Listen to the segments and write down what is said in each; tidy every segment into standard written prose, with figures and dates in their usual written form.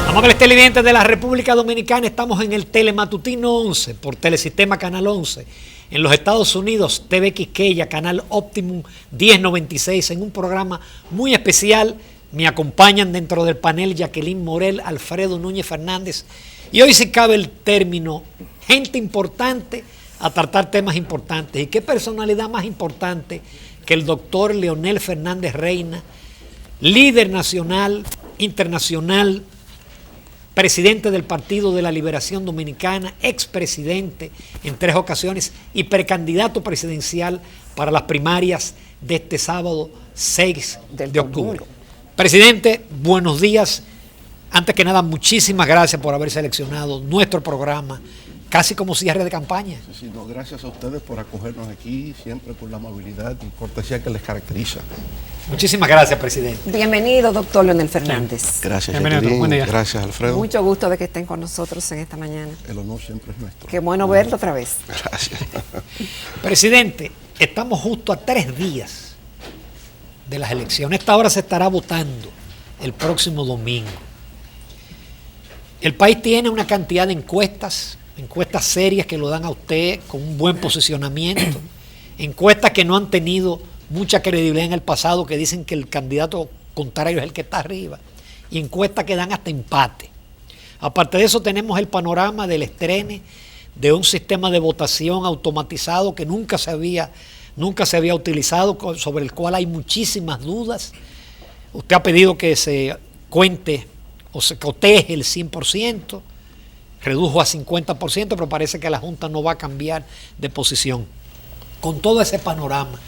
Amables televidentes de la República Dominicana, estamos en el Telematutino 11 por Telesistema Canal 11. En los Estados Unidos, TV Quisqueya, Canal Optimum 1096, en un programa muy especial. Me acompañan dentro del panel Jacqueline Morel, Alfredo Núñez Fernández. Y hoy sí cabe el término gente importante a tratar temas importantes. ¿Y qué personalidad más importante que el doctor Leonel Fernández Reina, líder nacional, internacional, presidente del Partido de la Liberación Dominicana, expresidente en 3 ocasiones y precandidato presidencial para las primarias de este sábado 6 de octubre? Presidente, buenos días. Antes que nada, muchísimas gracias por haber seleccionado nuestro programa, casi como cierre de campaña. Sí, no, gracias a ustedes por acogernos aquí, siempre con la amabilidad y cortesía que les caracteriza. Muchísimas gracias, presidente. Bienvenido, doctor Leonel Fernández. Sí. Gracias, Bienvenido, buen día. Gracias, Alfredo. Mucho gusto de que estén con nosotros en esta mañana. El honor siempre es nuestro. Qué bueno verlo otra vez. Gracias. Presidente, estamos justo a 3 días de las elecciones. Esta hora se estará votando el próximo domingo. El país tiene una cantidad de encuestas serias que lo dan a usted con un buen posicionamiento, encuestas que no han tenido mucha credibilidad en el pasado, que dicen que el candidato contrario es el que está arriba, y encuestas que dan hasta empate. Aparte de eso, tenemos el panorama del estreno de un sistema de votación automatizado que nunca se había utilizado, sobre el cual hay muchísimas dudas. Usted ha pedido que se cuente o se coteje el 100%, redujo a 50%, pero parece que la Junta no va a cambiar de posición. Con todo ese panorama,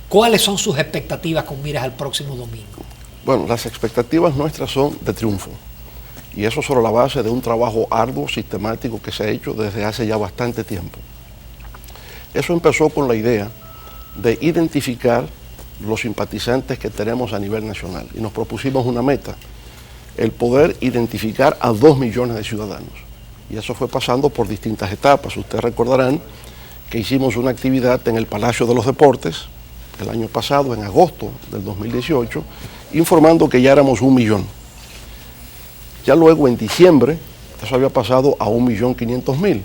¿cuáles son sus expectativas con miras al próximo domingo? Bueno, las expectativas nuestras son de triunfo. Y eso sobre la base de un trabajo arduo, sistemático, que se ha hecho desde hace ya bastante tiempo. Eso empezó con la idea de identificar los simpatizantes que tenemos a nivel nacional. Y nos propusimos una meta, el poder identificar a 2 millones de ciudadanos. Y eso fue pasando por distintas etapas. Ustedes recordarán que hicimos una actividad en el Palacio de los Deportes el año pasado, en agosto del 2018, informando que ya éramos 1 millón. Ya luego en diciembre, eso había pasado a 1.500.000.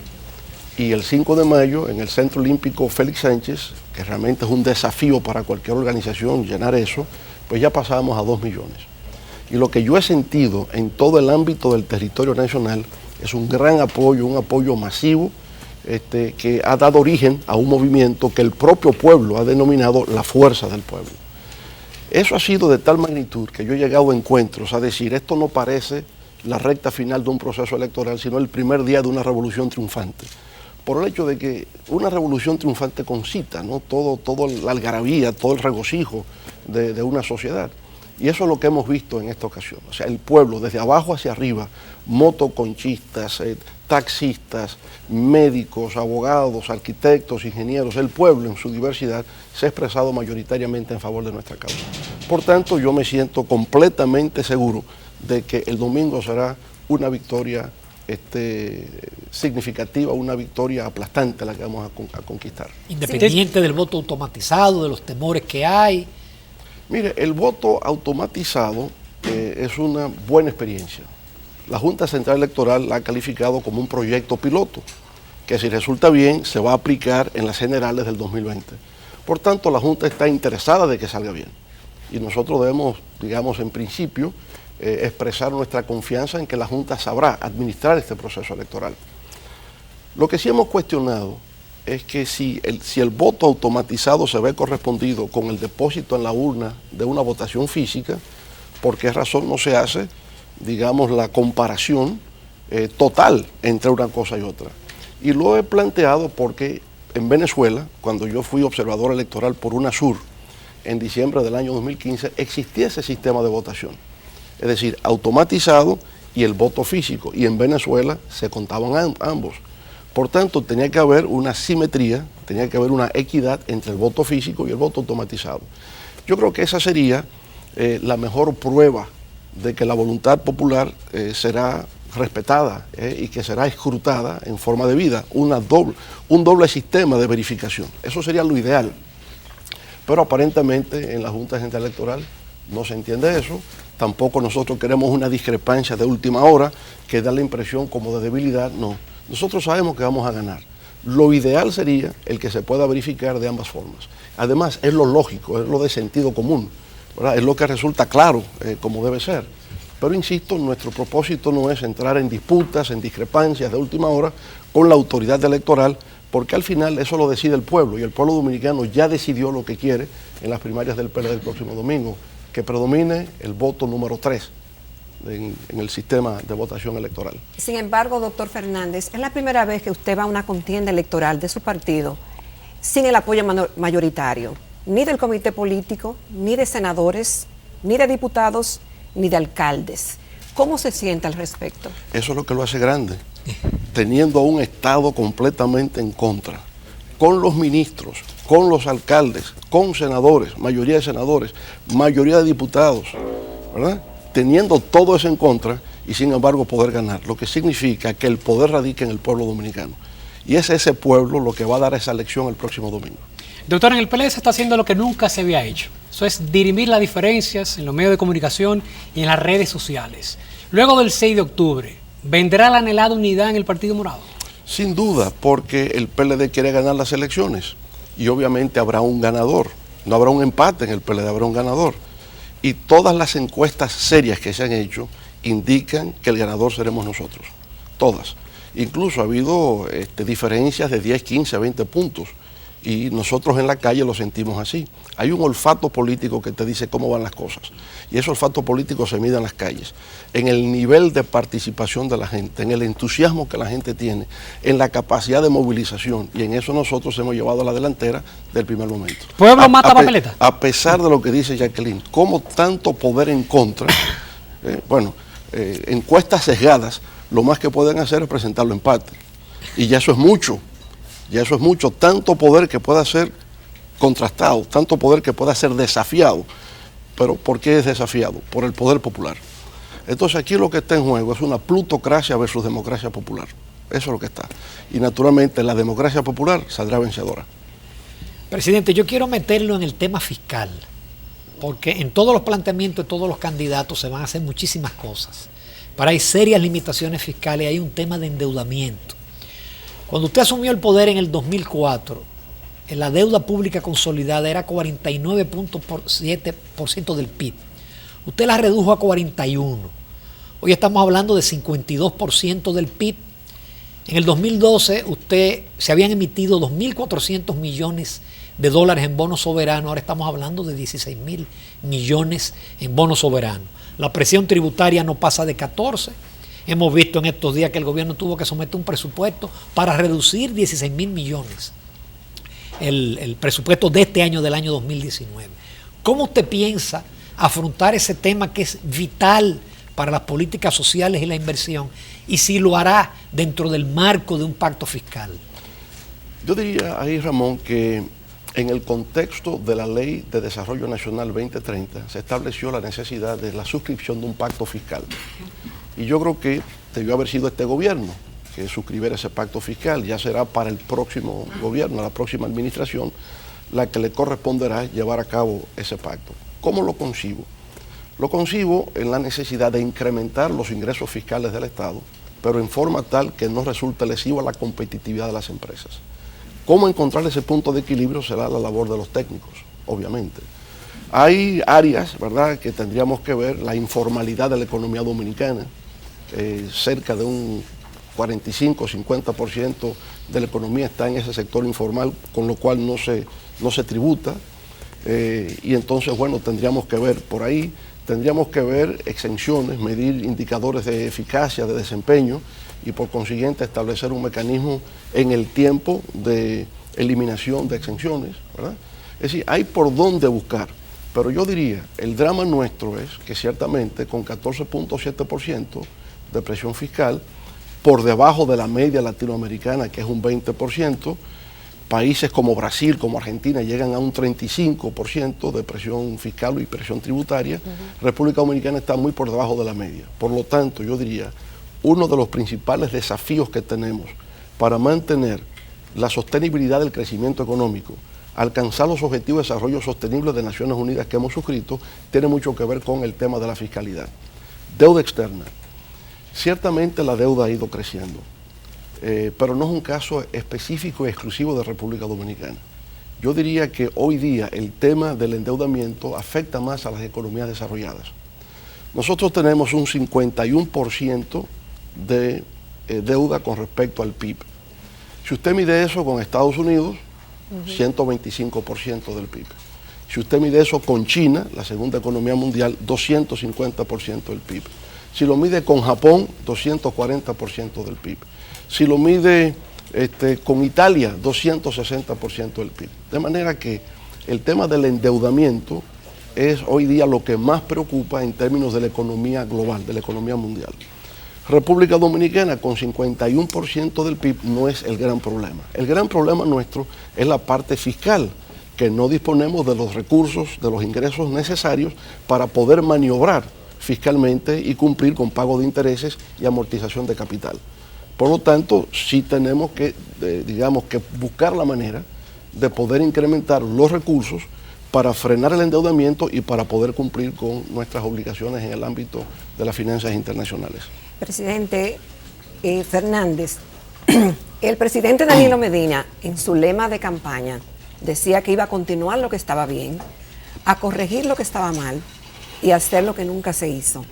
Y el 5 de mayo, en el Centro Olímpico Félix Sánchez, que realmente es un desafío para cualquier organización llenar eso, pues ya pasábamos a 2 millones. Y lo que yo he sentido en todo el ámbito del territorio nacional es un gran apoyo, un apoyo masivo, que ha dado origen a un movimiento que el propio pueblo ha denominado la fuerza del pueblo. Eso ha sido de tal magnitud que yo he llegado a encuentros a decir, esto no parece la recta final de un proceso electoral, sino el primer día de una revolución triunfante. Por el hecho de que una revolución triunfante concita, ¿no? Todo la algarabía, todo el regocijo de una sociedad. Y eso es lo que hemos visto en esta ocasión. O sea, el pueblo, desde abajo hacia arriba, motoconchistas, taxistas, médicos, abogados, arquitectos, ingenieros, el pueblo en su diversidad se ha expresado mayoritariamente en favor de nuestra causa. Por tanto, yo me siento completamente seguro de que el domingo será una victoria significativa, una victoria aplastante la que vamos a conquistar. Independiente del voto automatizado, de los temores que hay. Mire, el voto automatizado es una buena experiencia. La Junta Central Electoral la ha calificado como un proyecto piloto, que si resulta bien se va a aplicar en las generales del 2020. Por tanto, la Junta está interesada de que salga bien. Y nosotros debemos, digamos, en principio, expresar nuestra confianza en que la Junta sabrá administrar este proceso electoral. Lo que sí hemos cuestionado es que si el voto automatizado se ve correspondido con el depósito en la urna de una votación física, ¿por qué razón no se hace, digamos, la comparación total entre una cosa y otra? Y lo he planteado porque en Venezuela, cuando yo fui observador electoral por UNASUR en diciembre del año 2015, existía ese sistema de votación. Es decir, automatizado y el voto físico. Y en Venezuela se contaban ambos. Por tanto, tenía que haber una simetría, tenía que haber una equidad entre el voto físico y el voto automatizado. Yo creo que esa sería la mejor prueba de que la voluntad popular será respetada y que será escrutada en forma de vida, un doble sistema de verificación. Eso sería lo ideal. Pero aparentemente en la Junta Central Electoral no se entiende eso Tampoco nosotros queremos una discrepancia de última hora que da la impresión como de debilidad. No, nosotros sabemos que vamos a ganar. Lo ideal sería el que se pueda verificar de ambas formas. Además, es lo lógico, es lo de sentido común, ¿verdad? Es lo que resulta claro como debe ser. Pero insisto, nuestro propósito no es entrar en disputas, en discrepancias de última hora con la autoridad electoral, porque al final eso lo decide el pueblo, y el pueblo dominicano ya decidió lo que quiere en las primarias del PLD del próximo domingo, que predomine el voto número 3 en el sistema de votación electoral. Sin embargo, doctor Fernández, es la primera vez que usted va a una contienda electoral de su partido sin el apoyo mayoritario, ni del comité político, ni de senadores, ni de diputados, ni de alcaldes. ¿Cómo se siente al respecto? Eso es lo que lo hace grande, teniendo a un Estado completamente en contra, con los ministros, con los alcaldes, con senadores, mayoría de diputados, ¿verdad? Teniendo todo eso en contra y sin embargo poder ganar, lo que significa que el poder radica en el pueblo dominicano. Y es ese pueblo lo que va a dar esa elección el próximo domingo. Doctor, en el PLD se está haciendo lo que nunca se había hecho. Eso es dirimir las diferencias en los medios de comunicación y en las redes sociales. Luego del 6 de octubre, ¿vendrá la anhelada unidad en el Partido Morado? Sin duda, porque el PLD quiere ganar las elecciones y obviamente habrá un ganador. No habrá un empate en el PLD, habrá un ganador. Y todas las encuestas serias que se han hecho indican que el ganador seremos nosotros, todas. Incluso ha habido diferencias de 10, 15, 20 puntos y nosotros en la calle lo sentimos así. Hay un olfato político que te dice cómo van las cosas y ese olfato político se mide en las calles, en el nivel de participación de la gente, en el entusiasmo que la gente tiene, en la capacidad de movilización, y en eso nosotros hemos llevado a la delantera del primer momento. ¿Pueblo mata papeleta? A pesar de lo que dice Jacqueline, como tanto poder en contra, encuestas sesgadas, lo más que pueden hacer es presentarlo empate. Y ya eso es mucho, tanto poder que pueda ser contrastado, tanto poder que pueda ser desafiado. Pero ¿por qué es desafiado? Por el poder popular. Entonces aquí lo que está en juego es una plutocracia versus democracia popular. Eso es lo que está. Y naturalmente la democracia popular saldrá vencedora. Presidente, yo quiero meterlo en el tema fiscal, porque en todos los planteamientos de todos los candidatos se van a hacer muchísimas cosas. Pero hay serias limitaciones fiscales, hay un tema de endeudamiento. Cuando usted asumió el poder en el 2004, la deuda pública consolidada era 49.7% del PIB. Usted la redujo a 41%. Hoy estamos hablando de 52% del PIB. En el 2012 se habían emitido 2.400 millones de dólares en bonos soberanos. Ahora estamos hablando de 16.000 millones en bonos soberanos. La presión tributaria no pasa de 14%. Hemos visto en estos días que el gobierno tuvo que someter un presupuesto para reducir 16.000 millones. El presupuesto de este año, del año 2019. ¿Cómo usted piensa afrontar ese tema que es vital para las políticas sociales y la inversión? Y si lo hará dentro del marco de un pacto fiscal. Yo diría ahí, Ramón, que en el contexto de la Ley de Desarrollo Nacional 2030 se estableció la necesidad de la suscripción de un pacto fiscal. Y yo creo que debió haber sido este gobierno que suscribiera ese pacto fiscal. Ya será para el próximo gobierno, la próxima administración, la que le corresponderá llevar a cabo ese pacto. ¿Cómo lo concibo? Lo concibo en la necesidad de incrementar los ingresos fiscales del Estado, pero en forma tal que no resulte lesivo a la competitividad de las empresas. ¿Cómo encontrar ese punto de equilibrio? Será la labor de los técnicos, obviamente. Hay áreas, ¿verdad?, que tendríamos que ver, la informalidad de la economía dominicana, cerca de un 45-50% de la economía está en ese sector informal, con lo cual no se tributa, y entonces, bueno, tendríamos que ver por ahí, tendríamos que ver exenciones, medir indicadores de eficacia, de desempeño, y por consiguiente establecer un mecanismo en el tiempo de eliminación de exenciones, ¿verdad? Es decir, hay por dónde buscar, pero yo diría, el drama nuestro es que ciertamente con 14.7% de presión fiscal, por debajo de la media latinoamericana, que es un 20%, países como Brasil, como Argentina, llegan a un 35% de presión fiscal y presión tributaria. República Dominicana está muy por debajo de la media. Por lo tanto, yo diría, uno de los principales desafíos que tenemos para mantener la sostenibilidad del crecimiento económico, alcanzar los objetivos de desarrollo sostenible de Naciones Unidas que hemos suscrito, tiene mucho que ver con el tema de la fiscalidad. Deuda externa. Ciertamente la deuda ha ido creciendo, pero no es un caso específico y exclusivo de República Dominicana. Yo diría que hoy día el tema del endeudamiento afecta más a las economías desarrolladas. Nosotros tenemos un 51% de deuda con respecto al PIB. Si usted mide eso con Estados Unidos, 125% del PIB. Si usted mide eso con China, la segunda economía mundial, 250% del PIB. Si lo mide con Japón, 240% del PIB. Si lo mide con Italia, 260% del PIB. De manera que el tema del endeudamiento es hoy día lo que más preocupa en términos de la economía global, de la economía mundial. República Dominicana con 51% del PIB no es el gran problema. El gran problema nuestro es la parte fiscal, que no disponemos de los recursos, de los ingresos necesarios para poder maniobrar fiscalmente y cumplir con pago de intereses y amortización de capital. Por lo tanto, sí tenemos que, que buscar la manera de poder incrementar los recursos para frenar el endeudamiento y para poder cumplir con nuestras obligaciones en el ámbito de las finanzas internacionales. Presidente Fernández, el presidente Danilo Medina, en su lema de campaña, decía que iba a continuar lo que estaba bien, a corregir lo que estaba mal y a hacer lo que nunca se hizo.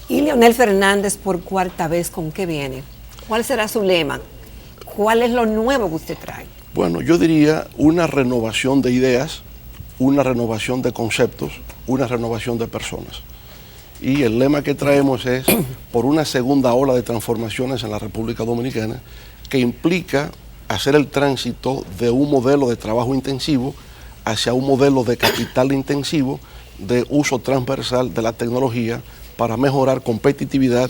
Y Leonel Fernández, por cuarta vez, ¿con qué viene? ¿Cuál será su lema? ¿Cuál es lo nuevo que usted trae? Bueno, yo diría una renovación de ideas, una renovación de conceptos, una renovación de personas. Y el lema que traemos es por una segunda ola de transformaciones en la República Dominicana que implica hacer el tránsito de un modelo de trabajo intensivo hacia un modelo de capital intensivo de uso transversal de la tecnología para mejorar competitividad,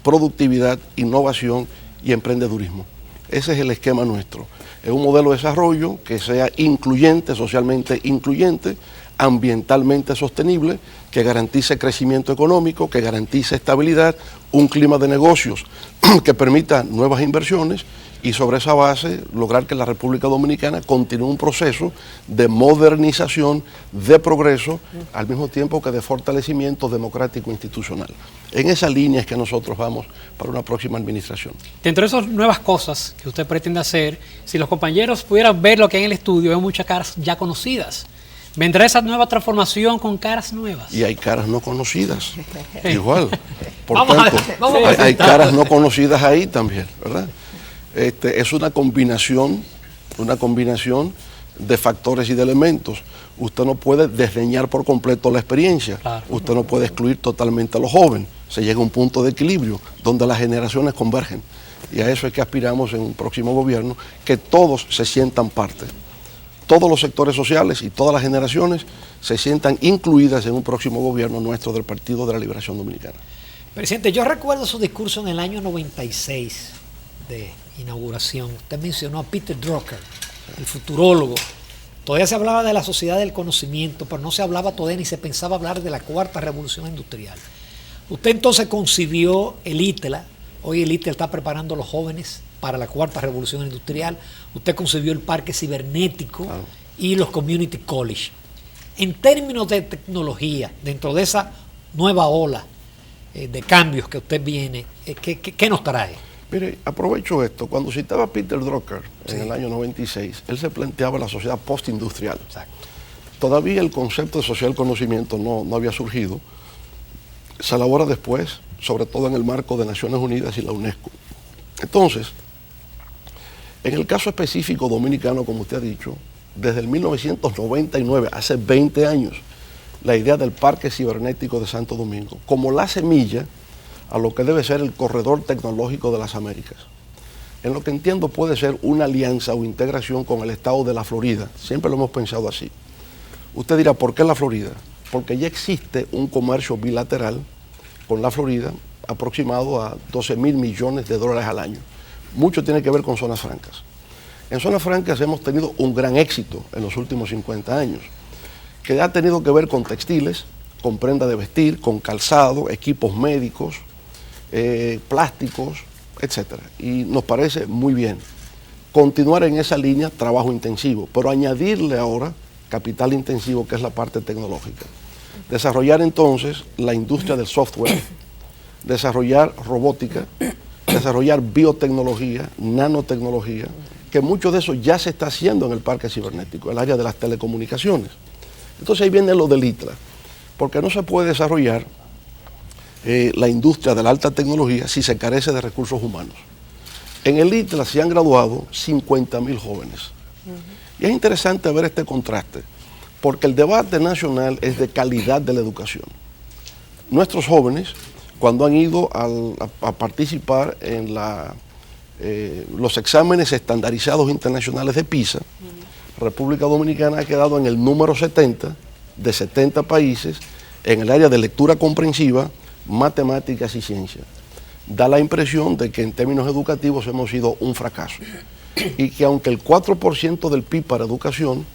productividad, innovación y emprendedurismo. Ese es el esquema nuestro. Es un modelo de desarrollo que sea incluyente, socialmente incluyente, ambientalmente sostenible, que garantice crecimiento económico, que garantice estabilidad, un clima de negocios que permita nuevas inversiones y sobre esa base lograr que la República Dominicana continúe un proceso de modernización, de progreso, al mismo tiempo que de fortalecimiento democrático institucional. En esa línea es que nosotros vamos para una próxima administración. Dentro de esas nuevas cosas que usted pretende hacer, si los compañeros pudieran ver lo que hay en el estudio, hay muchas caras ya conocidas. ¿Vendrá esa nueva transformación con caras nuevas? Y hay caras no conocidas, igual. Por Vamos tanto, hay caras no conocidas ahí también, ¿verdad? Es una combinación de factores y de elementos. Usted no puede desdeñar por completo la experiencia, claro. Usted no puede excluir totalmente a los jóvenes. Se llega a un punto de equilibrio donde las generaciones convergen. Y a eso es que aspiramos en un próximo gobierno, que todos se sientan parte. Todos los sectores sociales y todas las generaciones se sientan incluidas en un próximo gobierno nuestro del Partido de la Liberación Dominicana. Presidente, yo recuerdo su discurso en el año 96 de inauguración. Usted mencionó a Peter Drucker, el futurólogo. Todavía se hablaba de la sociedad del conocimiento, pero no se hablaba todavía ni se pensaba hablar de la cuarta revolución industrial. Usted entonces concibió el ITLA. Hoy el ITLA está preparando a los jóvenes para la cuarta revolución industrial. Usted concibió el parque cibernético y los community college. En términos de tecnología, dentro de esa nueva ola de cambios que usted viene, ¿qué nos trae? Mire, aprovecho esto. Cuando citaba a Peter Drucker en el año 96, él se planteaba la sociedad postindustrial. Exacto. Todavía el concepto de social conocimiento no había surgido. Se elabora después, sobre todo en el marco de Naciones Unidas y la UNESCO. Entonces, en el caso específico dominicano, como usted ha dicho, desde el 1999, hace 20 años, la idea del Parque Cibernético de Santo Domingo, como la semilla a lo que debe ser el corredor tecnológico de las Américas. En lo que entiendo puede ser una alianza o integración con el estado de la Florida. Siempre lo hemos pensado así. Usted dirá, ¿por qué la Florida? Porque ya existe un comercio bilateral con la Florida aproximado a 12.000 millones de dólares al año. Mucho tiene que ver con zonas francas. En zonas francas hemos tenido un gran éxito en los últimos 50 años, que ha tenido que ver con textiles, con prenda de vestir, con calzado, equipos médicos, plásticos, etc. Y nos parece muy bien. continuar en esa línea, trabajo intensivo, pero añadirle ahora capital intensivo, que es la parte tecnológica. Desarrollar entonces la industria del software, desarrollar robótica, desarrollar biotecnología, nanotecnología, que mucho de eso ya se está haciendo en el parque cibernético, el área de las telecomunicaciones. Entonces ahí viene lo del ITLA, porque no se puede desarrollar la industria de la alta tecnología si se carece de recursos humanos. En el ITLA se han graduado 50.000 jóvenes. Y es interesante ver este contraste, porque el debate nacional es de calidad de la educación. Nuestros jóvenes, cuando han ido a participar en los exámenes estandarizados internacionales de PISA, República Dominicana ha quedado en el número 70 de 70 países en el área de lectura comprensiva, matemáticas y ciencia. Da la impresión de que en términos educativos hemos sido un fracaso y que aunque el 4% del PIB para educación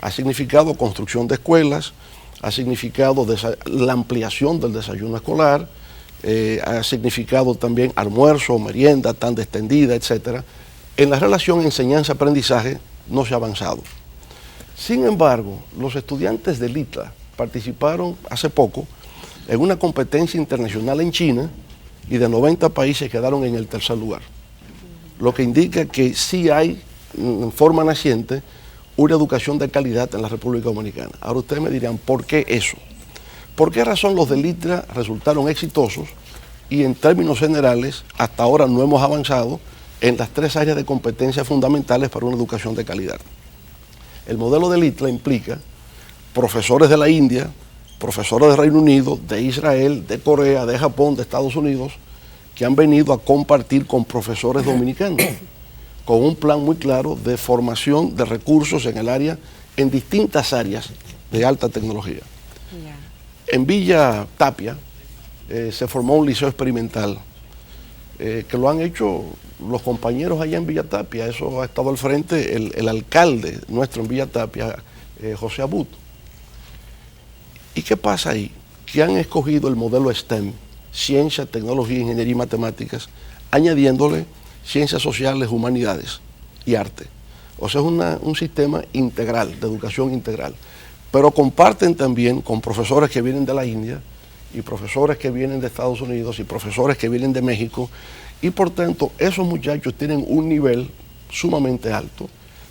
ha significado construcción de escuelas, ha significado la ampliación del desayuno escolar, ha significado también almuerzo, merienda, tanda extendida, etc. En la relación enseñanza-aprendizaje no se ha avanzado. Sin embargo, los estudiantes del ITLA participaron hace poco en una competencia internacional en China y de 90 países quedaron en el tercer lugar. Lo que indica que sí hay, en forma naciente, una educación de calidad en la República Dominicana. Ahora ustedes me dirán, ¿por qué eso? ¿Por qué razón los del ITLA resultaron exitosos y en términos generales hasta ahora no hemos avanzado en las 3 áreas de competencia fundamentales para una educación de calidad? El modelo del ITLA implica profesores de la India, profesores de Reino Unido, de Israel, de Corea, de Japón, de Estados Unidos, que han venido a compartir con profesores dominicanos, con un plan muy claro de formación de recursos en el área, en distintas áreas de alta tecnología. En Villa Tapia se formó un liceo experimental, que lo han hecho los compañeros allá en Villa Tapia. Eso ha estado al frente el alcalde nuestro en Villa Tapia, José Abut. ¿Y qué pasa ahí? Que han escogido el modelo STEM, ciencia, tecnología, ingeniería y matemáticas, añadiéndole ciencias sociales, humanidades y arte. O sea, es un sistema integral, de educación integral. Pero comparten también con profesores que vienen de la India y profesores que vienen de Estados Unidos y profesores que vienen de México, y por tanto esos muchachos tienen un nivel sumamente alto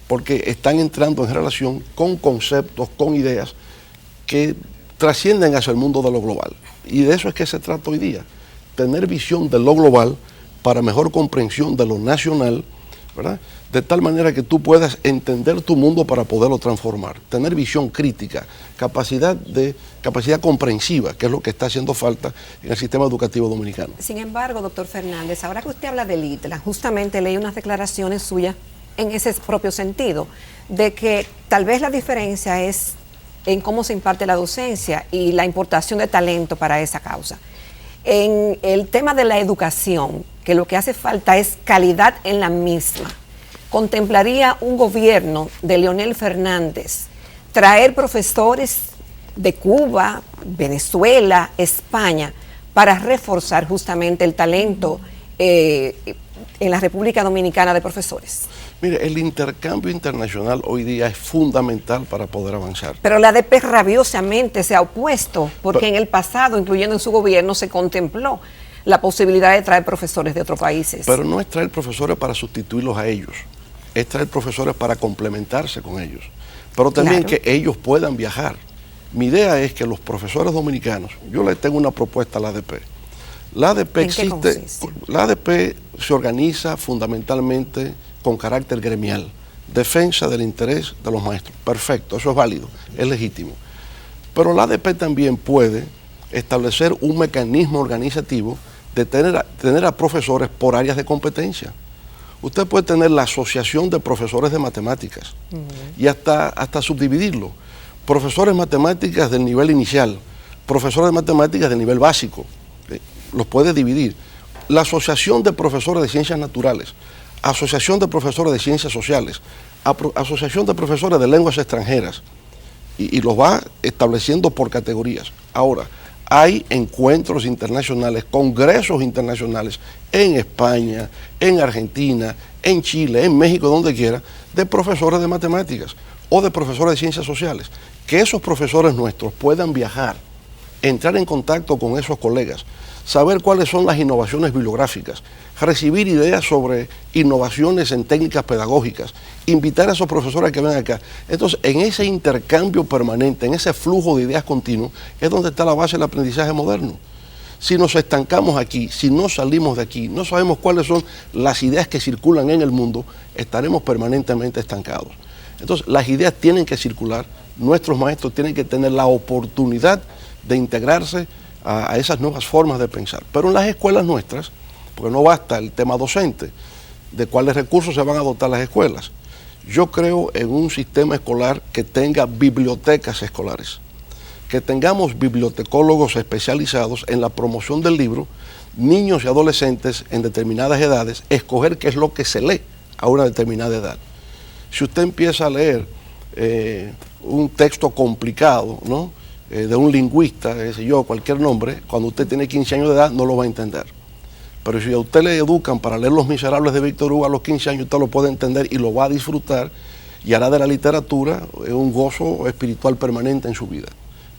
porque están entrando en relación con conceptos, con ideas que trascienden hacia el mundo de lo global. Y de eso es que se trata hoy día, tener visión de lo global para mejor comprensión de lo nacional, ¿verdad? De tal manera que tú puedas entender tu mundo para poderlo transformar, tener visión crítica, capacidad comprensiva, que es lo que está haciendo falta en el sistema educativo dominicano. Sin embargo, doctor Fernández, ahora que usted habla del ITLA, justamente leí unas declaraciones suyas en ese propio sentido, de que tal vez la diferencia es en cómo se imparte la docencia y la importación de talento para esa causa. En el tema de la educación, que lo que hace falta es calidad en la misma, ¿contemplaría un gobierno de Leonel Fernández traer profesores de Cuba, Venezuela, España, para reforzar justamente el talento en la República Dominicana de profesores? Mire, el intercambio internacional hoy día es fundamental para poder avanzar. Pero la ADP rabiosamente se ha opuesto, porque en el pasado, incluyendo en su gobierno, se contempló la posibilidad de traer profesores de otros países. Pero no es traer profesores para sustituirlos a ellos, es traer profesores para complementarse con ellos, pero también que ellos puedan viajar. Mi idea es que los profesores dominicanos, yo le tengo una propuesta a la ADP. La ADP existe, la ADP se organiza fundamentalmente con carácter gremial, defensa del interés de los maestros. Perfecto, eso es válido, es legítimo. Pero la ADP también puede establecer un mecanismo organizativo de tener a profesores por áreas de competencia. Usted puede tener la asociación de profesores de matemáticas y hasta subdividirlo. Profesores de matemáticas del nivel inicial, profesores de matemáticas del nivel básico, los puede dividir. La asociación de profesores de ciencias naturales, asociación de profesores de ciencias sociales, asociación de profesores de lenguas extranjeras, y los va estableciendo por categorías. Ahora, hay encuentros internacionales, congresos internacionales en España, en Argentina, en Chile, en México, donde quiera, de profesores de matemáticas o de profesores de ciencias sociales. Que esos profesores nuestros puedan viajar, entrar en contacto con esos colegas, saber cuáles son las innovaciones bibliográficas, recibir ideas sobre innovaciones en técnicas pedagógicas, invitar a esos profesores a que vengan acá. Entonces, en ese intercambio permanente, en ese flujo de ideas continuo, es donde está la base del aprendizaje moderno. Si nos estancamos aquí, si no salimos de aquí, no sabemos cuáles son las ideas que circulan en el mundo, estaremos permanentemente estancados. Entonces, las ideas tienen que circular, nuestros maestros tienen que tener la oportunidad de integrarse a esas nuevas formas de pensar. Pero en las escuelas nuestras, porque no basta el tema docente, de cuáles recursos se van a dotar las escuelas. Yo creo en un sistema escolar que tenga bibliotecas escolares, que tengamos bibliotecólogos especializados en la promoción del libro, niños y adolescentes en determinadas edades, escoger qué es lo que se lee a una determinada edad. Si usted empieza a leer un texto complicado, ¿no?, de un lingüista, cualquier nombre, cuando usted tiene 15 años de edad no lo va a entender. Pero si a usted le educan para leer Los Miserables de Víctor Hugo a los 15 años, usted lo puede entender y lo va a disfrutar y hará de la literatura un gozo espiritual permanente en su vida.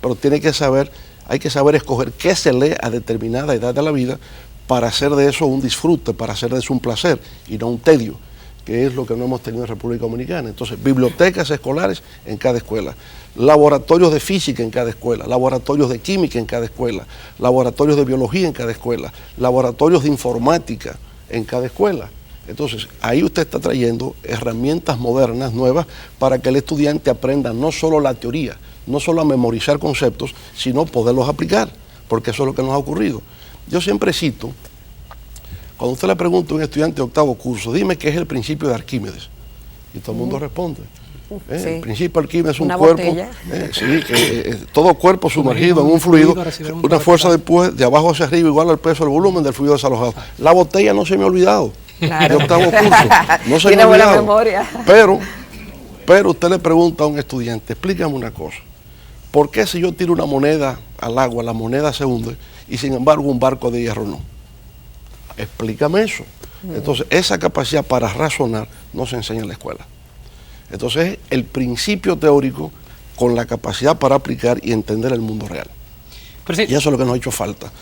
Pero tiene que saber, hay que saber escoger qué se lee a determinada edad de la vida para hacer de eso un disfrute, para hacer de eso un placer y no un tedio, que es lo que no hemos tenido en República Dominicana. Entonces, bibliotecas escolares en cada escuela, laboratorios de física en cada escuela, laboratorios de química en cada escuela, laboratorios de biología en cada escuela, laboratorios de informática en cada escuela. Entonces, ahí usted está trayendo herramientas modernas, nuevas, para que el estudiante aprenda no solo la teoría, no solo a memorizar conceptos, sino poderlos aplicar, porque eso es lo que nos ha ocurrido. Yo siempre cito, cuando usted le pregunta a un estudiante de octavo curso, dime qué es el principio de Arquímedes, y todo el mundo responde. Sí. El principio de Arquímedes es un Una cuerpo, botella. todo cuerpo sumergido en un fluido, una fuerza de abajo hacia arriba igual al peso del volumen del fluido desalojado. La botella no se me ha olvidado, Claro. de octavo curso, no se me Tiene ha buena olvidado. memoria. Pero usted le pregunta a un estudiante, explícame una cosa, ¿por qué si yo tiro una moneda al agua, la moneda se hunde y sin embargo un barco de hierro no? Explícame eso. Entonces, esa capacidad para razonar no se enseña en la escuela. Entonces, el principio teórico con la capacidad para aplicar y entender el mundo real. Pero sí, Y eso es lo que nos ha hecho falta.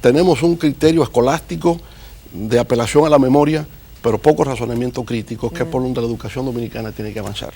Tenemos un criterio escolástico de apelación a la memoria, pero poco razonamiento crítico, que es por donde la educación dominicana tiene que avanzar.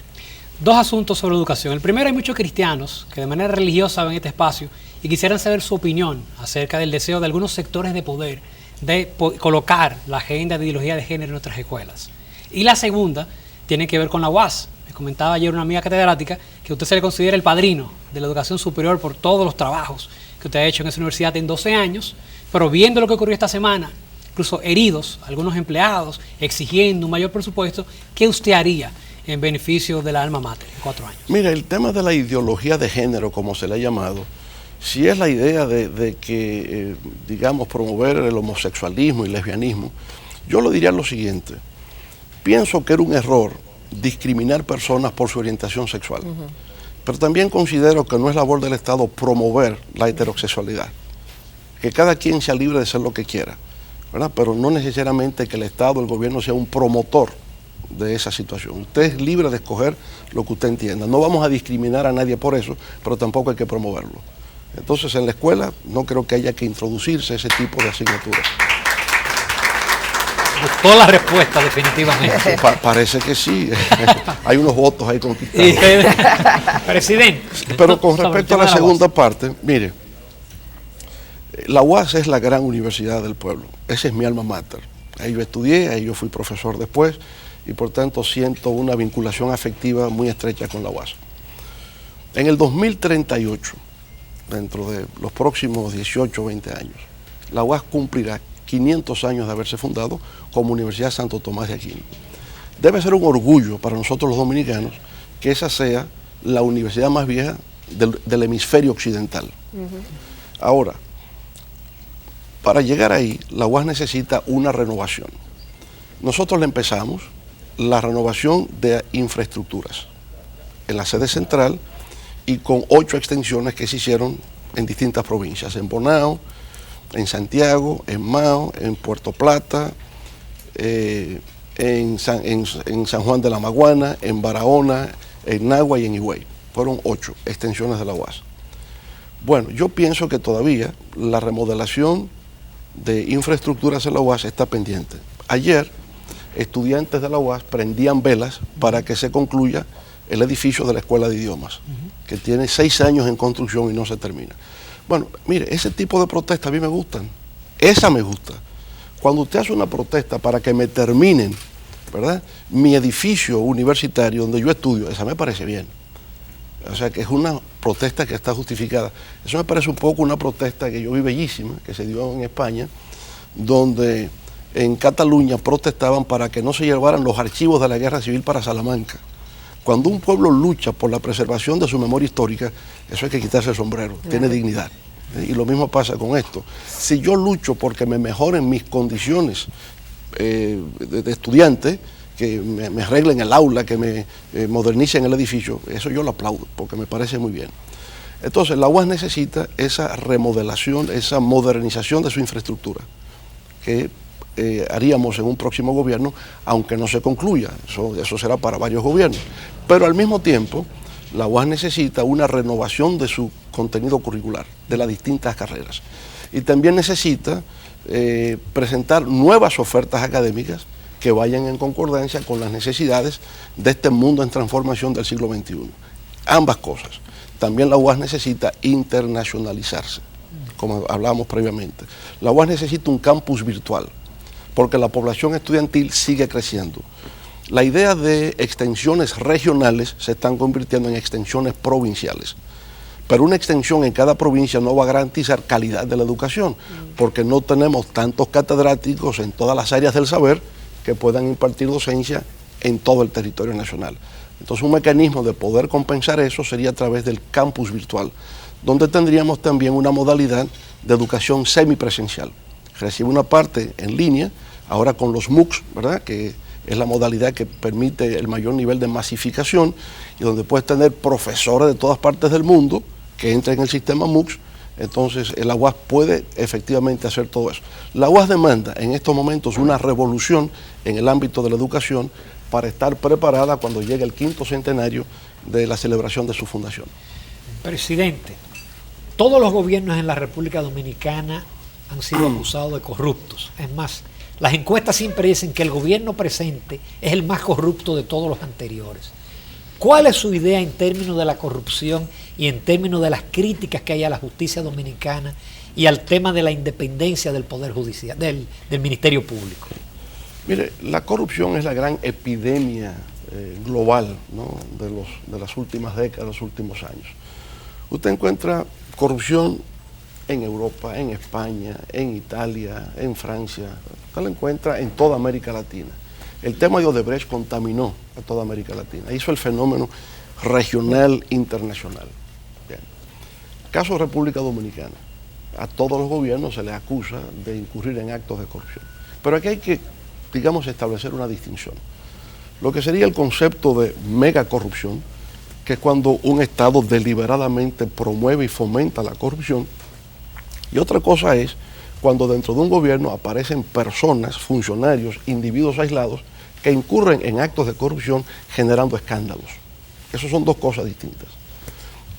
dos asuntos sobre educación. El primero, hay muchos cristianos que de manera religiosa ven este espacio y quisieran saber su opinión acerca del deseo de algunos sectores de poder de colocar la agenda de ideología de género en nuestras escuelas. Y la segunda tiene que ver con la UAS. Me comentaba ayer una amiga catedrática que usted se le considera el padrino de la educación superior por todos los trabajos que usted ha hecho en esa universidad en 12 años, pero viendo lo que ocurrió esta semana, incluso heridos algunos empleados, exigiendo un mayor presupuesto, ¿qué usted haría en beneficio de la alma mater en 4 años? Mira, el tema de la ideología de género, como se le ha llamado, si es la idea de que, digamos, promover el homosexualismo y lesbianismo, yo lo diría lo siguiente. Pienso que era un error discriminar personas por su orientación sexual, pero también considero que no es labor del Estado promover la heterosexualidad, que cada quien sea libre de ser lo que quiera, ¿verdad? Pero no necesariamente que el Estado, el gobierno sea un promotor de esa situación. Usted es libre de escoger lo que usted entienda. No vamos a discriminar a nadie por eso, pero tampoco hay que promoverlo. Entonces, en la escuela no creo que haya que introducirse ese tipo de asignaturas. Buscó la respuesta definitivamente. Parece que sí. Hay unos votos ahí conquistados. Presidente. Pero con respecto a la segunda parte, mire, la UAS es la gran universidad del pueblo. Ese es mi alma mater. Ahí yo estudié, ahí yo fui profesor después y por tanto siento una vinculación afectiva muy estrecha con la UAS. En el 2038, dentro de los próximos 18 o 20 años, la UAS cumplirá 500 años de haberse fundado como Universidad Santo Tomás de Aquino. Debe ser un orgullo para nosotros los dominicanos que esa sea la universidad más vieja del hemisferio occidental. Ahora, para llegar ahí, la UAS necesita una renovación. Nosotros le empezamos la renovación de infraestructuras en la sede central y con 8 extensiones que se hicieron en distintas provincias, en Bonao, en Santiago, en Mao, en Puerto Plata, en San Juan de la Maguana, en Barahona, en Nagua y en Higüey. Fueron 8 extensiones de la UAS. Bueno, yo pienso que todavía la remodelación de infraestructuras en la UAS está pendiente. Ayer, estudiantes de la UAS prendían velas para que se concluya el edificio de la Escuela de Idiomas, que tiene 6 años en construcción y no se termina. Bueno, mire, ese tipo de protestas a mí me gustan. Esa me gusta. Cuando usted hace una protesta para que me terminen, ¿verdad?, mi edificio universitario donde yo estudio, esa me parece bien. O sea, que es una protesta que está justificada. Eso me parece un poco una protesta que yo vi bellísima, que se dio en España, donde en Cataluña protestaban para que no se llevaran los archivos de la guerra civil para Salamanca. Cuando un pueblo lucha por la preservación de su memoria histórica, eso hay que quitarse el sombrero, tiene dignidad. Y lo mismo pasa con esto. Si yo lucho porque me mejoren mis condiciones de estudiante, que me arreglen el aula, que me modernicen el edificio, eso yo lo aplaudo, porque me parece muy bien. Entonces, la UAS necesita esa remodelación, esa modernización de su infraestructura, que haríamos en un próximo gobierno, aunque no se concluya, eso será para varios gobiernos. Pero al mismo tiempo, la UAS necesita una renovación de su contenido curricular, de las distintas carreras. Y también necesita presentar nuevas ofertas académicas que vayan en concordancia con las necesidades de este mundo en transformación del siglo XXI. Ambas cosas. También la UAS necesita internacionalizarse, como hablábamos previamente. La UAS necesita un campus virtual, porque la población estudiantil sigue creciendo. La idea de extensiones regionales se están convirtiendo en extensiones provinciales. Pero una extensión en cada provincia no va a garantizar calidad de la educación, porque no tenemos tantos catedráticos en todas las áreas del saber que puedan impartir docencia en todo el territorio nacional. Entonces, un mecanismo de poder compensar eso sería a través del campus virtual, donde tendríamos también una modalidad de educación semipresencial. Recibe una parte en línea, ahora con los MOOCs, ¿verdad?, que es la modalidad que permite el mayor nivel de masificación y donde puedes tener profesores de todas partes del mundo que entren en el sistema MOOCs. Entonces, la UAS puede efectivamente hacer todo eso. La UAS demanda en estos momentos una revolución en el ámbito de la educación para estar preparada cuando llegue el 5º centenario de la celebración de su fundación. Presidente, todos los gobiernos en la República Dominicana han sido acusados de corruptos. Es más, las encuestas siempre dicen que el gobierno presente es el más corrupto de todos los anteriores. ¿Cuál es su idea en términos de la corrupción y en términos de las críticas que hay a la justicia dominicana y al tema de la independencia del Poder Judicial, del Ministerio Público? Mire, la corrupción es la gran epidemia global, ¿no?, de las últimas décadas, los últimos años. Usted encuentra corrupción en Europa, en España, en Italia, en Francia. Usted la encuentra en toda América Latina. El tema de Odebrecht contaminó a toda América Latina. Hizo el fenómeno regional, internacional. Bien. Caso República Dominicana. A todos los gobiernos se les acusa de incurrir en actos de corrupción. Pero aquí hay que, digamos, establecer una distinción. Lo que sería el concepto de mega corrupción, que es cuando un Estado deliberadamente promueve y fomenta la corrupción. Y otra cosa es cuando dentro de un gobierno aparecen personas, funcionarios, individuos aislados que incurren en actos de corrupción generando escándalos. Esas son dos cosas distintas.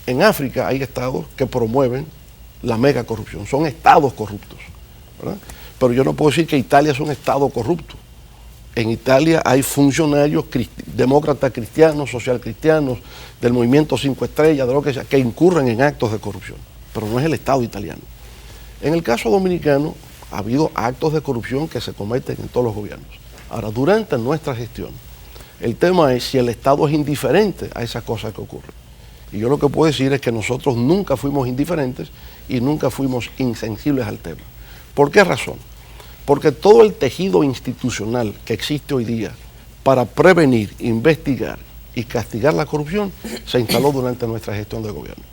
En África hay estados que promueven la mega corrupción, son estados corruptos, ¿verdad? Pero yo no puedo decir que Italia es un estado corrupto. En Italia hay funcionarios demócratas cristianos, social cristianos, del movimiento 5 estrellas, de lo que sea, que incurren en actos de corrupción, pero no es el Estado italiano. En el caso dominicano ha habido actos de corrupción que se cometen en todos los gobiernos. Ahora, durante nuestra gestión, el tema es si el Estado es indiferente a esas cosas que ocurren. Y yo lo que puedo decir es que nosotros nunca fuimos indiferentes y nunca fuimos insensibles al tema. ¿Por qué razón? Porque todo el tejido institucional que existe hoy día para prevenir, investigar y castigar la corrupción se instaló durante nuestra gestión de gobierno.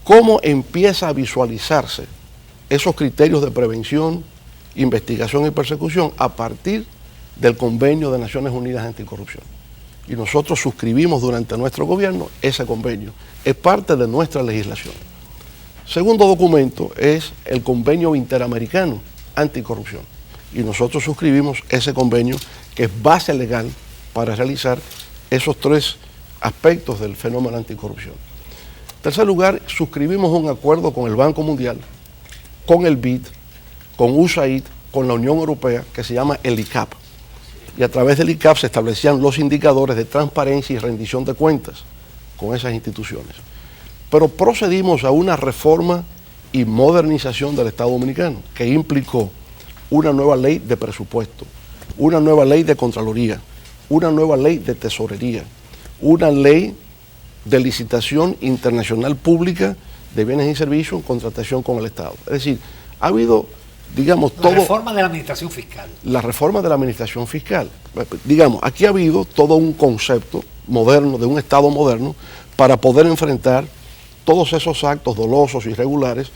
¿Cómo empieza a visualizarse esos criterios de prevención, investigación y persecución? A partir del Convenio de Naciones Unidas Anticorrupción. Y nosotros suscribimos durante nuestro gobierno ese convenio. Es parte de nuestra legislación. Segundo documento es el Convenio Interamericano Anticorrupción. Y nosotros suscribimos ese convenio que es base legal para realizar esos tres aspectos del fenómeno anticorrupción. En tercer lugar, suscribimos un acuerdo con el Banco Mundial, con el BID, con USAID, con la Unión Europea, que se llama el ICAP. Y a través del ICAP se establecían los indicadores de transparencia y rendición de cuentas con esas instituciones. Pero procedimos a una reforma y modernización del Estado Dominicano, que implicó una nueva ley de presupuesto, una nueva ley de Contraloría, una nueva ley de Tesorería, una ley de licitación internacional pública de bienes y servicios en contratación con el Estado. Es decir, ha habido, digamos, La reforma de la administración fiscal. La reforma de la administración fiscal. Digamos, aquí ha habido todo un concepto moderno, de un Estado moderno, para poder enfrentar todos esos actos dolosos, irregulares,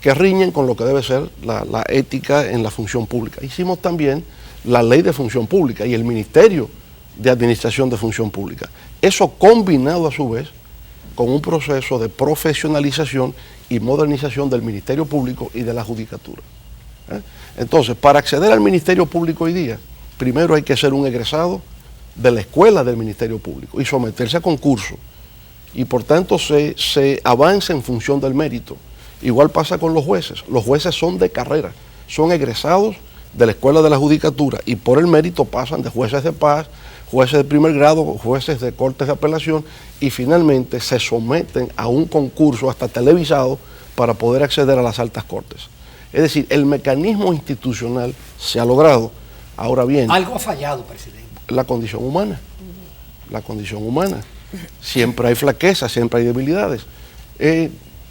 que riñen con lo que debe ser la ética en la función pública. Hicimos también la ley de función pública y el Ministerio de Administración de Función Pública. Eso combinado a su vez con un proceso de profesionalización y modernización del Ministerio Público y de la Judicatura. Entonces, para acceder al Ministerio Público hoy día, primero hay que ser un egresado de la escuela del Ministerio Público y someterse a concurso. Y por tanto se avanza en función del mérito. Igual pasa con los jueces. Los jueces son de carrera, son egresados de la escuela de la Judicatura y por el mérito pasan de jueces de paz, jueces de primer grado, jueces de cortes de apelación y finalmente se someten a un concurso hasta televisado para poder acceder a las altas cortes. Es decir, el mecanismo institucional se ha logrado. Ahora bien, algo ha fallado, presidente. La condición humana. La condición humana. Siempre hay flaquezas, siempre hay debilidades.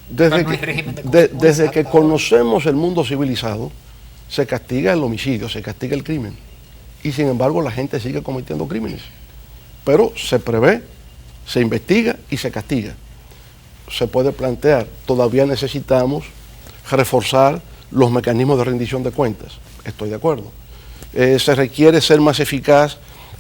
Desde que conocemos el mundo civilizado, se castiga el homicidio, se castiga el crimen. Y sin embargo la gente sigue cometiendo crímenes. Pero se prevé, se investiga y se castiga. Se puede plantear, todavía necesitamos reforzar los mecanismos de rendición de cuentas. Estoy de acuerdo. Se requiere ser más eficaz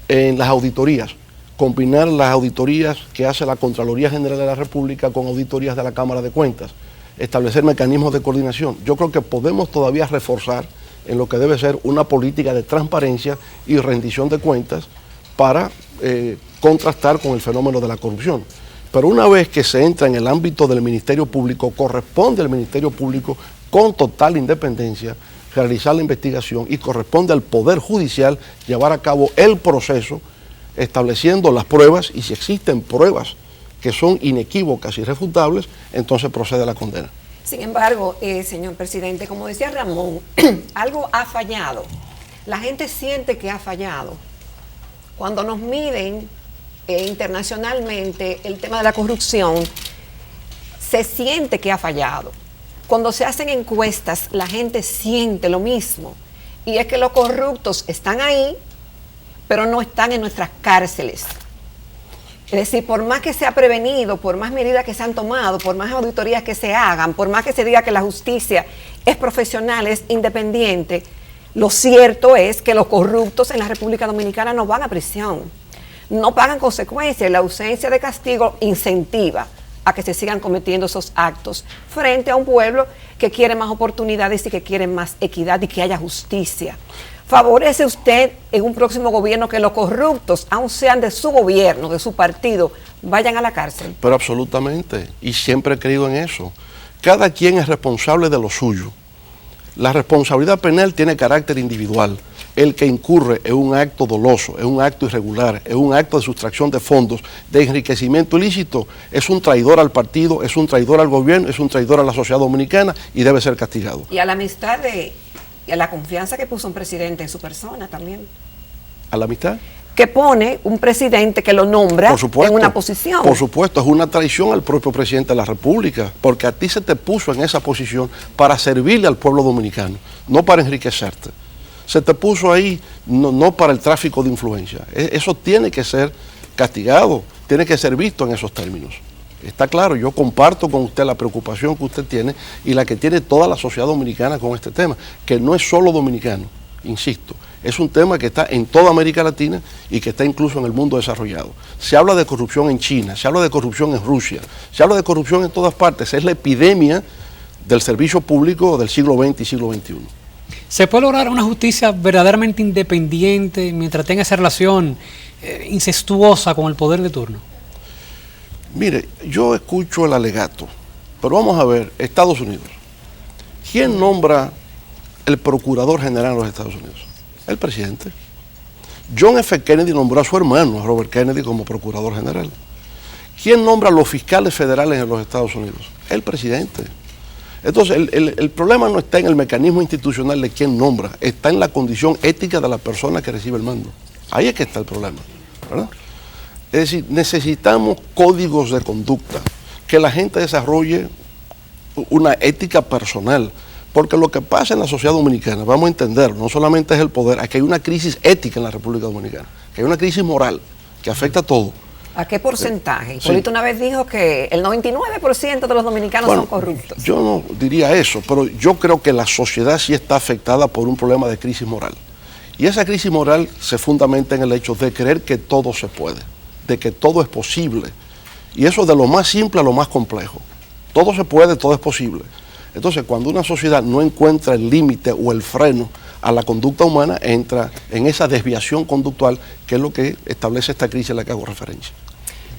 en las auditorías, combinar las auditorías que hace la Contraloría General de la República con auditorías de la Cámara de Cuentas, establecer mecanismos de coordinación. Yo creo que podemos todavía reforzar en lo que debe ser una política de transparencia y rendición de cuentas para contrastar con el fenómeno de la corrupción. Pero una vez que se entra en el ámbito del Ministerio Público, corresponde al Ministerio Público con total independencia realizar la investigación y corresponde al Poder Judicial llevar a cabo el proceso estableciendo las pruebas y si existen pruebas que son inequívocas y irrefutables, entonces procede a la condena. Sin embargo, señor presidente, como decía Ramón, algo ha fallado. La gente siente que ha fallado. Cuando nos miden internacionalmente el tema de la corrupción, se siente que ha fallado. Cuando se hacen encuestas, la gente siente lo mismo. Y es que los corruptos están ahí, pero no están en nuestras cárceles. Es decir, por más que se ha prevenido, por más medidas que se han tomado, por más auditorías que se hagan, por más que se diga que la justicia es profesional, es independiente, lo cierto es que los corruptos en la República Dominicana no van a prisión, no pagan consecuencias. La ausencia de castigo incentiva a que se sigan cometiendo esos actos frente a un pueblo que quiere más oportunidades y que quiere más equidad y que haya justicia. ¿Favorece usted en un próximo gobierno que los corruptos, aun sean de su gobierno, de su partido, vayan a la cárcel? Pero absolutamente, y siempre he creído en eso. Cada quien es responsable de lo suyo. La responsabilidad penal tiene carácter individual. El que incurre en un acto doloso, en un acto irregular, en un acto de sustracción de fondos, de enriquecimiento ilícito, es un traidor al partido, es un traidor al gobierno, es un traidor a la sociedad dominicana y debe ser castigado. Y a la amistad y a la confianza que puso un presidente en su persona también. ¿A la amistad? Que pone un presidente que lo nombra en una posición. Por supuesto, es una traición al propio presidente de la República, porque a ti se te puso en esa posición para servirle al pueblo dominicano, no para enriquecerte. Se te puso ahí no para el tráfico de influencia. Eso tiene que ser castigado, tiene que ser visto en esos términos. Está claro, yo comparto con usted la preocupación que usted tiene y la que tiene toda la sociedad dominicana con este tema, que no es solo dominicano, insisto, es un tema que está en toda América Latina y que está incluso en el mundo desarrollado. Se habla de corrupción en China, se habla de corrupción en Rusia, se habla de corrupción en todas partes, es la epidemia del servicio público del siglo XX y siglo XXI. ¿Se puede lograr una justicia verdaderamente independiente mientras tenga esa relación incestuosa con el poder de turno? Mire, yo escucho el alegato, pero vamos a ver, Estados Unidos. ¿Quién nombra el procurador general de los Estados Unidos? El presidente. John F. Kennedy nombró a su hermano, a Robert Kennedy, como procurador general. ¿Quién nombra a los fiscales federales en los Estados Unidos? El presidente. Entonces, el problema no está en el mecanismo institucional de quién nombra, está en la condición ética de la persona que recibe el mando. Ahí es que está el problema, ¿verdad? Es decir, necesitamos códigos de conducta, que la gente desarrolle una ética personal, porque lo que pasa en la sociedad dominicana, vamos a entenderlo, no solamente es el poder, aquí hay una crisis ética en la República Dominicana, que hay una crisis moral que afecta a todo. ¿A qué porcentaje? Hipólito una vez dijo que el 99% de los dominicanos son corruptos. Yo no diría eso, pero yo creo que la sociedad sí está afectada por un problema de crisis moral. Y esa crisis moral se fundamenta en el hecho de creer que todo se puede, de que todo es posible. Y eso de lo más simple a lo más complejo. Todo se puede, todo es posible. Entonces, cuando una sociedad no encuentra el límite o el freno a la conducta humana, entra en esa desviación conductual, que es lo que establece esta crisis a la que hago referencia.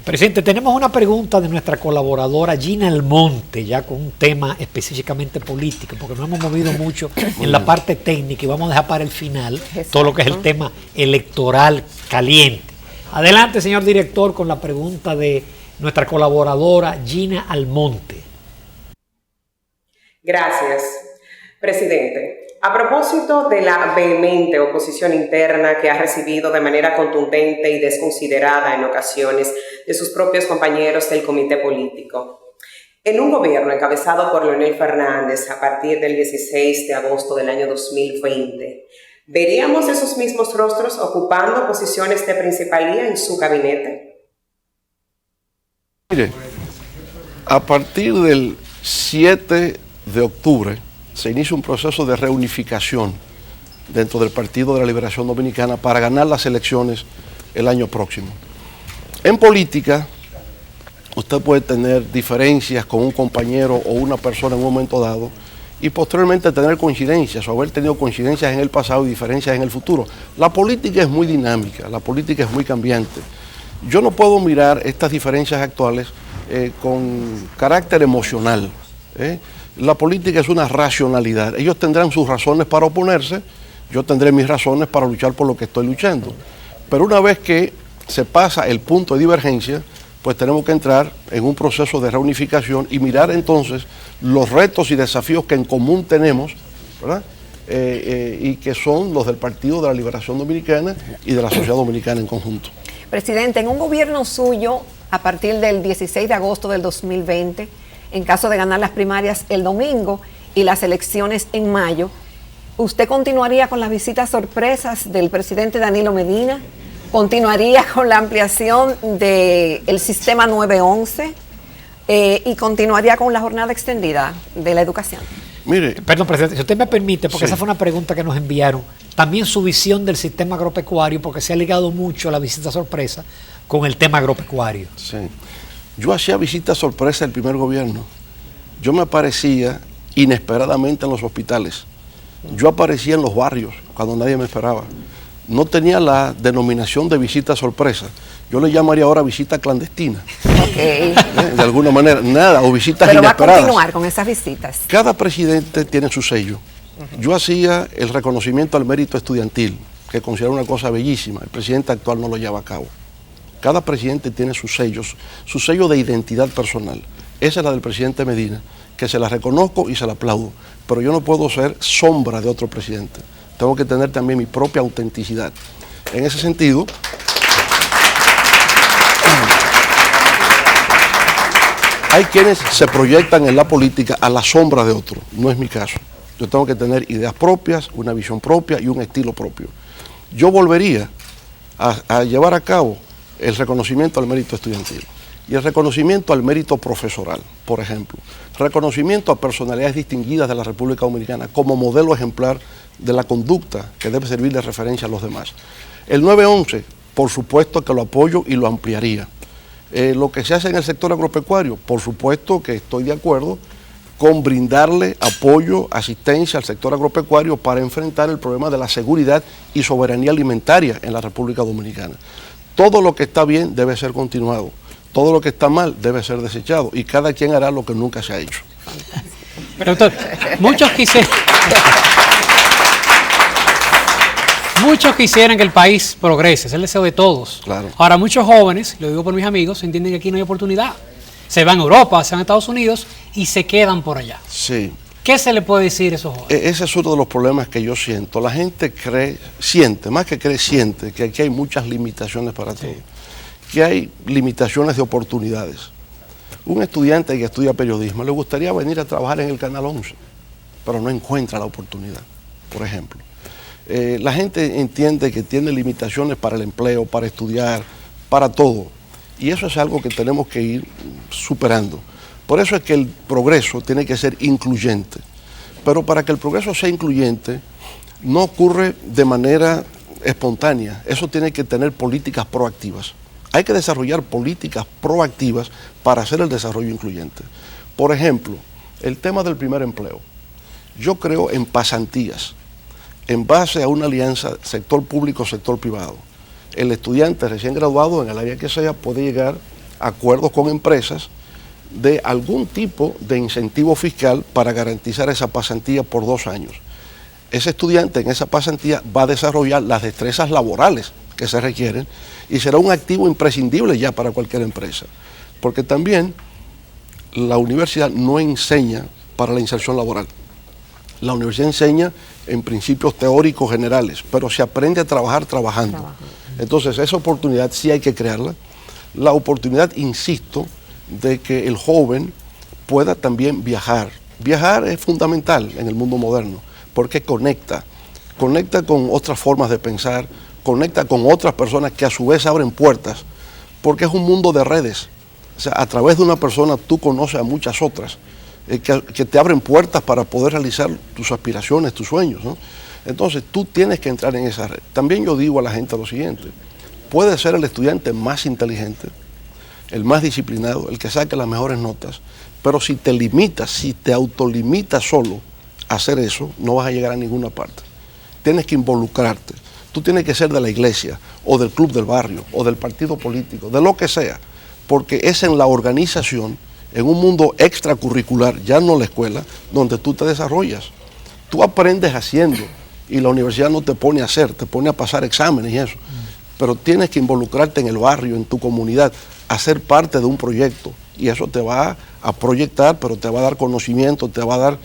Presidente, tenemos una pregunta de nuestra colaboradora Gina Almonte, ya con un tema específicamente político, porque nos hemos movido mucho en la parte técnica y vamos a dejar para el final todo lo que es el tema electoral caliente. Adelante, señor director, con la pregunta de nuestra colaboradora Gina Almonte. Gracias, presidente. A propósito de la vehemente oposición interna que ha recibido de manera contundente y desconsiderada en ocasiones de sus propios compañeros del comité político, en un gobierno encabezado por Leonel Fernández a partir del 16 de agosto del año 2020, ¿veríamos esos mismos rostros ocupando posiciones de principalía en su gabinete? Mire, a partir del 7 de octubre, se inicia un proceso de reunificación dentro del Partido de la Liberación Dominicana para ganar las elecciones el año próximo. En política, usted puede tener diferencias con un compañero o una persona en un momento dado y posteriormente tener coincidencias o haber tenido coincidencias en el pasado y diferencias en el futuro. La política es muy dinámica, la política es muy cambiante. Yo no puedo mirar estas diferencias actuales con carácter emocional. La política es una racionalidad. Ellos tendrán sus razones para oponerse, yo tendré mis razones para luchar por lo que estoy luchando. Pero una vez que se pasa el punto de divergencia, pues tenemos que entrar en un proceso de reunificación y mirar entonces los retos y desafíos que en común tenemos, ¿verdad? Y que son los del Partido de la Liberación Dominicana y de la sociedad dominicana en conjunto. Presidente, en un gobierno suyo, a partir del 16 de agosto del 2020, en caso de ganar las primarias el domingo y las elecciones en mayo, ¿usted continuaría con las visitas sorpresas del presidente Danilo Medina? ¿Continuaría con la ampliación del sistema 911? ¿Y continuaría con la jornada extendida de la educación? Mire, Perdón, presidente, si usted me permite, porque sí, esa fue una pregunta que nos enviaron, también su visión del sistema agropecuario, porque se ha ligado mucho a la visita sorpresa con el tema agropecuario. Sí. Yo hacía visitas sorpresa el primer gobierno. Yo me aparecía inesperadamente en los hospitales. Yo aparecía en los barrios cuando nadie me esperaba. No tenía la denominación de visita sorpresa. Yo le llamaría ahora visita clandestina. Okay. De alguna manera, nada, o visitas Pero inesperadas. va a continuar con esas visitas. Cada presidente tiene su sello. Yo hacía el reconocimiento al mérito estudiantil, que considero una cosa bellísima. El presidente actual no lo lleva a cabo. Cada presidente tiene sus sellos, su sello de identidad personal. Esa es la del presidente Medina, que se la reconozco y se la aplaudo. Pero yo no puedo ser sombra de otro presidente. Tengo que tener también mi propia autenticidad. En ese sentido, hay quienes se proyectan en la política a la sombra de otro. No es mi caso. Yo tengo que tener ideas propias, una visión propia y un estilo propio. Yo volvería a llevar a cabo el reconocimiento al mérito estudiantil y el reconocimiento al mérito profesoral, por ejemplo. Reconocimiento a personalidades distinguidas de la República Dominicana como modelo ejemplar de la conducta que debe servir de referencia a los demás. El 911, por supuesto que lo apoyo y lo ampliaría. Lo que se hace en el sector agropecuario, por supuesto que estoy de acuerdo con brindarle apoyo, asistencia al sector agropecuario para enfrentar el problema de la seguridad y soberanía alimentaria en la República Dominicana. Todo lo que está bien debe ser continuado, todo lo que está mal debe ser desechado y cada quien hará lo que nunca se ha hecho. Pero doctor, muchos quisieran que el país progrese, es el deseo de todos. Claro. Ahora, muchos jóvenes, lo digo por mis amigos, entienden que aquí no hay oportunidad. Se van a Europa, se van a Estados Unidos y se quedan por allá. Sí. ¿Qué se le puede decir a esos jóvenes? Ese es uno de los problemas que yo siento. La gente siente que aquí hay muchas limitaciones para todo. Que hay limitaciones de oportunidades. Un estudiante que estudia periodismo le gustaría venir a trabajar en el Canal 11, pero no encuentra la oportunidad, por ejemplo. La gente entiende que tiene limitaciones para el empleo, para estudiar, para todo. Y eso es algo que tenemos que ir superando. Por eso es que el progreso tiene que ser incluyente. Pero para que el progreso sea incluyente, no ocurre de manera espontánea. Eso tiene que tener políticas proactivas. Hay que desarrollar políticas proactivas para hacer el desarrollo incluyente. Por ejemplo, el tema del primer empleo. Yo creo en pasantías, en base a una alianza sector público, sector privado. El estudiante recién graduado en el área que sea puede llegar a acuerdos con empresas de algún tipo de incentivo fiscal para garantizar esa pasantía por 2 años. Ese estudiante en esa pasantía va a desarrollar las destrezas laborales que se requieren y será un activo imprescindible ya para cualquier empresa. Porque también la universidad no enseña para la inserción laboral. La universidad enseña en principios teóricos generales, pero se aprende a trabajar trabajando. Entonces esa oportunidad sí hay que crearla. La oportunidad, insisto, de que el joven pueda también viajar. Viajar es fundamental en el mundo moderno porque conecta con otras formas de pensar, conecta con otras personas que a su vez abren puertas, porque es un mundo de redes. O sea, a través de una persona tú conoces a muchas otras que te abren puertas para poder realizar tus aspiraciones, tus sueños, ¿no? Entonces tú tienes que entrar en esa red. También yo digo a la gente lo siguiente: puede ser el estudiante más inteligente, el más disciplinado, el que saque las mejores notas, pero si te limitas, si te autolimitas solo a hacer eso, no vas a llegar a ninguna parte. Tienes que involucrarte. Tú tienes que ser de la iglesia, o del club del barrio, o del partido político, de lo que sea, porque es en la organización, en un mundo extracurricular, ya no la escuela, donde tú te desarrollas. Tú aprendes haciendo, y la universidad no te pone a hacer, te pone a pasar exámenes y eso. Pero tienes que involucrarte en el barrio, en tu comunidad, a ser parte de un proyecto. Y eso te va a proyectar, pero te va a dar conocimiento, te va a dar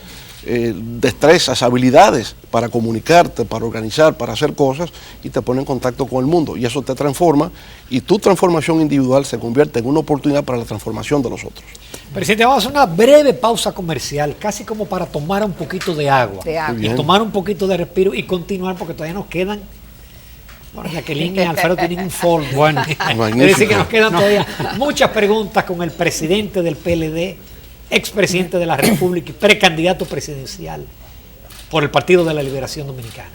destrezas, habilidades para comunicarte, para organizar, para hacer cosas, y te pone en contacto con el mundo. Y eso te transforma, y tu transformación individual se convierte en una oportunidad para la transformación de los otros. Presidente, vamos a hacer una breve pausa comercial, casi como para tomar un poquito de agua. Y tomar un poquito de respiro y continuar, porque todavía nos quedan. Bueno, Jacqueline y Alfredo tienen un folder. Bueno, es decir, que nos quedan todavía muchas preguntas con el presidente del PLD, expresidente de la República y precandidato presidencial por el Partido de la Liberación Dominicana.